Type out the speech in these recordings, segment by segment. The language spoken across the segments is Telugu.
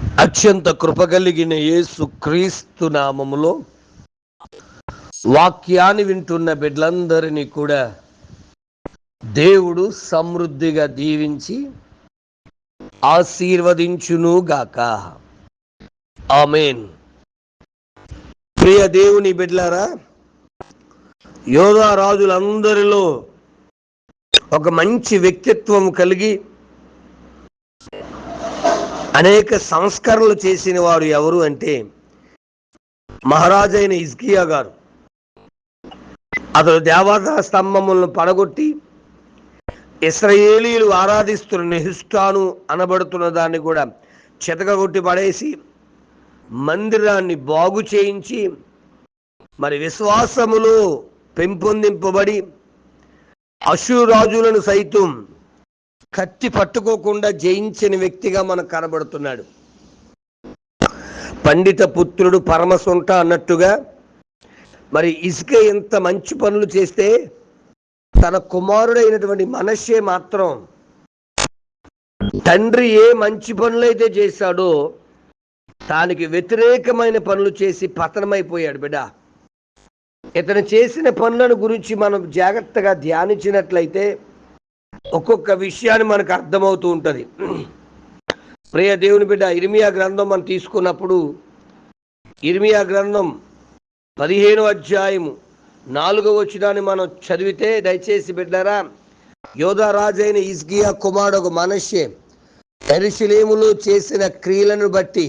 అత్యంత కృపగలిగిన యేసు క్రీస్తు నామములో వాక్యాన్ని వింటున్న బిడ్డలందరినీ కూడా దేవుడు సమృద్ధిగా దీవించి ఆశీర్వదించునుగాక. ఆమేన్. ప్రియ దేవుని బిడ్డలారా, యోధా రాజులందరిలో ఒక మంచి వ్యక్తిత్వం కలిగి అనేక సంస్కరణలు చేసిన వారు ఎవరు అంటే మహారాజైన హిజ్కియా గారు. అతడు దేవతా స్తంభములను పడగొట్టి ఇశ్రాయేలీయులు ఆరాధిస్తున్న నెహుష్టాను అనబడుతున్న దాన్ని కూడా చెతకగొట్టి పడేసి మందిరాన్ని బాగు చేయించి మరి విశ్వాసములో పెంపొందింపబడి అష్షూరు రాజులను సైతం కత్తి పట్టుకోకుండా జయించిన వ్యక్తిగా మనకు కనబడుతున్నాడు. పండిత పుత్రుడు పరమసొంట అన్నట్టుగా మరి హిజ్కియా ఎంత మంచి పనులు చేస్తే తన కుమారుడైనటువంటి మనష్షే మాత్రం తండ్రి ఏ మంచి పనులైతే చేశాడో దానికి వ్యతిరేకమైన పనులు చేసి పతనమైపోయాడు. బిడ్డ, ఇతను చేసిన పనులను గురించి మనం జాగ్రత్తగా ధ్యానించినట్లయితే ఒక్కొక్క విషయాన్ని మనకు అర్థమవుతూ ఉంటుంది. ప్రియ దేవుని బిడ్డ, ఇర్మియా గ్రంథం మనం తీసుకున్నప్పుడు ఇర్మియా గ్రంథం 15వ అధ్యాయము 4వ వచనాన్ని మనం చదివితే, దయచేసి బిడ్డలారా, యోధా రాజైన హిజ్కియా కుమారుడు మనష్షే యెరూషలేములో చేసిన క్రియలను బట్టి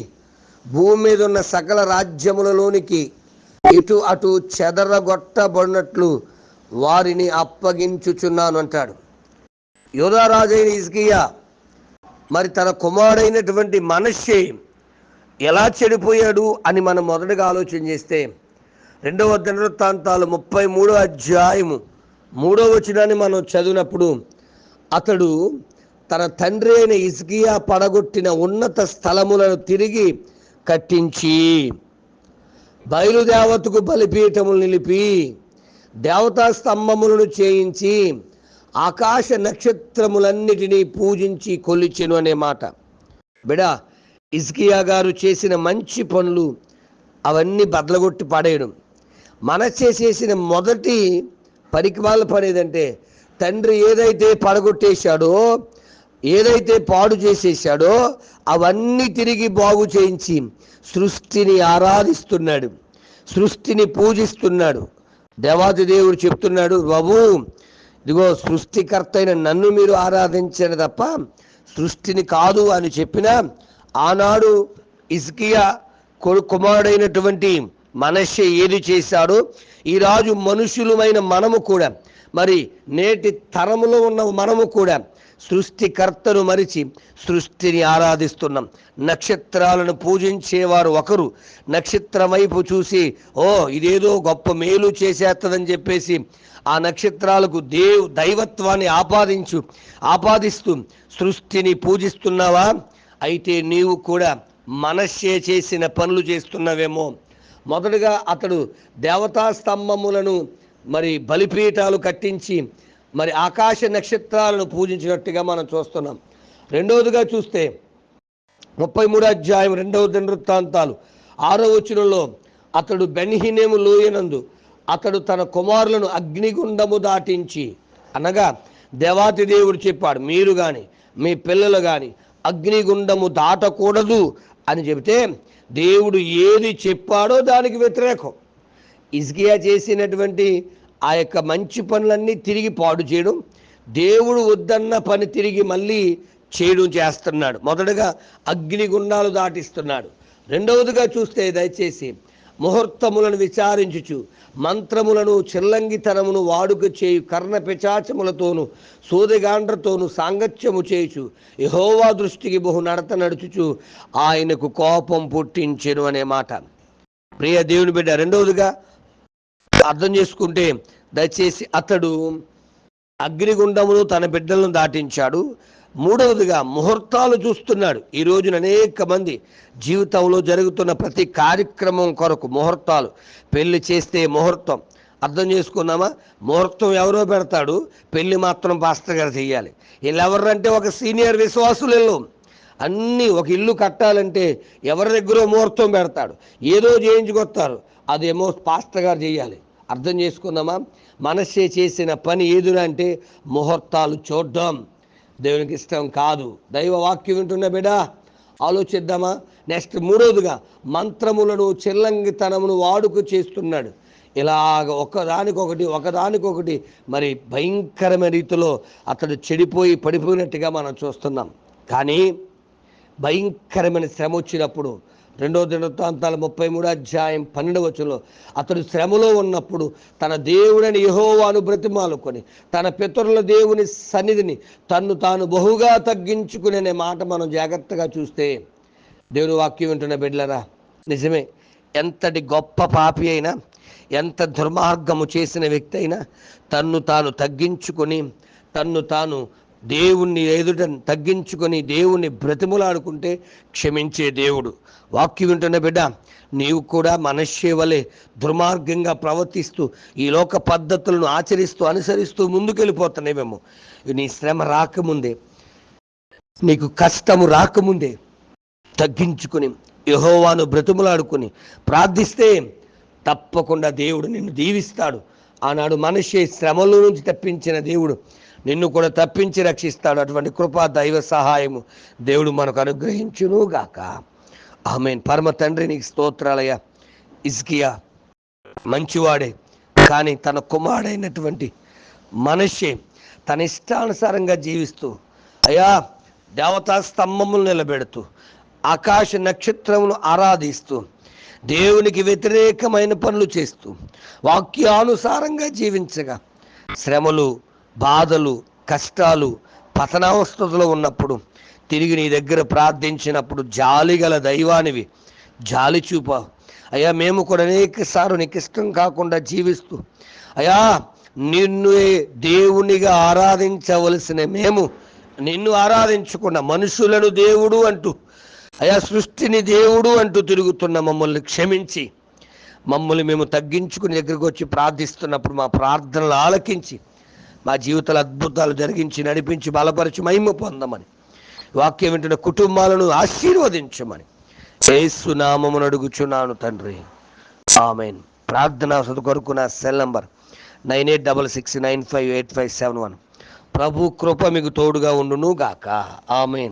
భూమి మీద ఉన్న సకల రాజ్యములలోనికి ఇటు అటు చెదరగొట్టబడినట్లు వారిని అప్పగించుచున్నాను అంటాడు. యోధా రాజైన హిజ్కియా మరి తన కుమారుడైనటువంటి మనష్షే ఎలా చెడిపోయాడు అని మనం మొదటగా ఆలోచన చేస్తే 2వ దినవృత్తాంతాలు 33వ అధ్యాయము 3వ వచనాన్ని మనం చదివినప్పుడు అతడు తన తండ్రి అయిన హిజ్కియా పడగొట్టిన ఉన్నత స్థలములను తిరిగి కట్టించి బయలుదేవతకు బలిపీఠములు నిలిపి దేవతా స్తంభములను చేయించి ఆకాశ నక్షత్రములన్నిటినీ పూజించి కొలిచెను అనే మాట. బిడా, హిజ్కియా గారు చేసిన మంచి పనులు అవన్నీ బదలగొట్టి పడేయడం. మనష్షే చేసిన మొదటి పరికమాల పని ఏదంటే, తండ్రి ఏదైతే పడగొట్టేశాడో, ఏదైతే పాడు చేసేసాడో అవన్నీ తిరిగి బాగు చేయించి సృష్టిని ఆరాధిస్తున్నాడు, సృష్టిని పూజిస్తున్నాడు. దేవాది దేవుడు చెప్తున్నాడు, బాబు ఇదిగో సృష్టికర్త అయిన నన్ను మీరు ఆరాధించండి తప్ప సృష్టిని కాదు అని చెప్పిన ఆనాడు హిజ్కియా కుమారుడైనటువంటి మనష్షే ఏది చేశాడో ఈరాజు మనుషులమైన మనము కూడా, మరి నేటి తరములో ఉన్న మనము కూడా సృష్టికర్తను మరిచి సృష్టిని ఆరాధిస్తున్నాం. నక్షత్రాలను పూజించేవారు ఒకరు నక్షత్రం వైపు చూసి ఇదేదో గొప్ప మేలు చేసేస్తుందని చెప్పేసి ఆ నక్షత్రాలకు దైవత్వాన్ని ఆపాదిస్తూ సృష్టిని పూజిస్తున్నావా? అయితే నీవు కూడా మనష్షే చేసిన పనులు చేస్తున్నావేమో. మొదటగా అతడు దేవతా స్తంభములను మరి బలిపీఠాలు కట్టించి మరి ఆకాశ నక్షత్రాలను పూజించినట్టుగా మనం చూస్తున్నాం. రెండవదిగా చూస్తే 33వ అధ్యాయం 2వ దినవృత్తాంతాలు 6వ వచనంలో అతడు బెన్హినేము లోయనందు అతడు తన కుమారులను అగ్నిగుండము దాటించి, అనగా దేవాతి దేవుడు చెప్పాడు, మీరు కానీ మీ పిల్లలు కానీ అగ్నిగుండము దాటకూడదు అని చెబితే దేవుడు ఏది చెప్పాడో దానికి వ్యతిరేకం. హిజ్కియా చేసినటువంటి ఆ యొక్క మంచి పనులన్నీ తిరిగి పాడు చేయడం, దేవుడు వద్దన్న పని తిరిగి మళ్ళీ చేయడం చేస్తున్నాడు. మొదటగా అగ్నిగుండాలు దాటిస్తున్నాడు. రెండవదిగా చూస్తే దయచేసి ముహూర్తములను విచారించుచు మంత్రములను చిల్లంగితనమును వాడుక చేయు కర్ణ పిచాచములతోనూ సోదెగాండ్రతోనూ సాంగత్యము చేయుచు యెహోవా దృష్టికి బహు నడత నడుచుచు ఆయనకు కోపం పుట్టించెను అనే మాట. ప్రియ దేవుని బిడ్డ, రెండవదిగా అర్థం చేసుకుంటే దయచేసి అతడు అగ్నిగుండమును తన బిడ్డలను దాటించాడు. మూడవదిగా ముహూర్తాలు చూస్తున్నాడు. ఈ రోజున అనేక మంది జీవితంలో జరుగుతున్న ప్రతి కార్యక్రమం కొరకు ముహూర్తాలు. పెళ్లి చేస్తే ముహూర్తం, అర్థం చేసుకున్నామా? ముహూర్తం ఎవరో పెడతాడు, పెళ్లి మాత్రం పాస్టర్ గారు చేయాలి. వీళ్ళెవరంటే ఒక సీనియర్ విశ్వాసులలో అన్నీ ఒక ఇల్లు కట్టాలంటే ఎవరి దగ్గర ముహూర్తం పెడతాడు, ఏదో చేయించుకొస్తారు, అదేమో పాస్టర్ గారు చేయాలి. అర్థం చేసుకుందామా? మనస్సే చేసిన పని ఏదురా అంటే ముహూర్తాలు చూడడం దేవునికి ఇష్టం కాదు. దైవ వాక్యం వింటున్న బిడ్డ ఆలోచిద్దామా? నెక్స్ట్ మూడోదిగా మంత్రములను చెల్లంగితనమును వాడుకు చేస్తున్నాడు. ఇలాగ ఒకదానికొకటి మరి భయంకరమైన రీతిలో అతడు చెడిపోయి పడిపోయినట్టుగా మనం చూస్తున్నాం. కానీ భయంకరమైన శ్రమ వచ్చినప్పుడు 2 దినవృత్తాంతాలు 33 అధ్యాయం 12 అతడు శ్రమలో ఉన్నప్పుడు తన దేవుడని యెహోవాను బ్రతిమాలుకొని తన పితరుల దేవుని సన్నిధిని తన్ను తాను బహుగా తగ్గించుకునే మాట మనం జాగ్రత్తగా చూస్తే, దేవుని వాక్యం వింటున్న బిడ్డలారా, నిజమే, ఎంతటి గొప్ప పాపి అయినా, ఎంత దుర్మార్గము చేసిన వ్యక్తి అయినా తన్ను తాను తగ్గించుకొని తన్ను తాను దేవుణ్ణి ఎదుట తగ్గించుకొని దేవుణ్ణి బ్రతిములాడుకుంటే క్షమించే దేవుడు. వాక్యం వింటున్న బిడ్డ, నీవు కూడా మనష్షే వలె దుర్మార్గంగా ప్రవర్తిస్తూ ఈ లోక పద్ధతులను ఆచరిస్తూ అనుసరిస్తూ ముందుకెళ్ళిపోతున్నావేమో. నీ శ్రమ రాకముందే, నీకు కష్టము రాకముందే తగ్గించుకొని యెహోవాను బ్రతిములాడుకొని ప్రార్థిస్తే తప్పకుండా దేవుడు నిన్ను దీవిస్తాడు. ఆనాడు మనష్షే శ్రమల నుంచి తప్పించిన దేవుడు నిన్ను కూడా తప్పించి రక్షిస్తాడు. అటువంటి కృపా దైవ సహాయము దేవుడు మనకు అనుగ్రహించును గాక. ఆమేన్. పరమ తండ్రి నీకు స్తోత్రాలయ్యా. హిజ్కియా మంచివాడే, కానీ తన కుమారుడైనటువంటి మనష్షే తన ఇష్టానుసారంగా జీవిస్తూ, అయ్యా దేవతా స్తంభములు నిలబెడుతూ ఆకాశ నక్షత్రమును ఆరాధిస్తూ దేవునికి వ్యతిరేకమైన పనులు చేస్తూ వాక్యానుసారంగా జీవించగా శ్రమలు, బాధలు, కష్టాలు, పతనావస్థలో ఉన్నప్పుడు తిరిగి నీ దగ్గర ప్రార్థించినప్పుడు జాలిగల దైవానివి, జాలి చూపా. అయ్యా మేము కూడా అనేకసార్లు నీకు ఇష్టం కాకుండా జీవిస్తూ, అయ్యా నిన్ను దేవునిగా ఆరాధించవలసిన మేము నిన్ను ఆరాధించకుండా మనుషులను దేవుడు అంటూ, అయ్యా సృష్టిని దేవుడు అంటూ తిరుగుతున్న మమ్మల్ని క్షమించి, మమ్మల్ని మేము తగ్గించుకుని దగ్గరికి వచ్చి ప్రార్థిస్తున్నప్పుడు మా ప్రార్థనలు ఆలకించి మా జీవితాల అద్భుతాలు జరిగించి నడిపించి బలపరిచి మహిమ పొందమని, వాక్యం వింటున్న కుటుంబాలను ఆశీర్వదించమని యేసు నామమున అడుగుచున్నాను తండ్రి. ఆమేన్. ప్రార్థన కొరకు నా సెల్ నంబర్ 9866958571. ప్రభు కృప మీకు తోడుగా ఉండును గాక. ఆమేన్.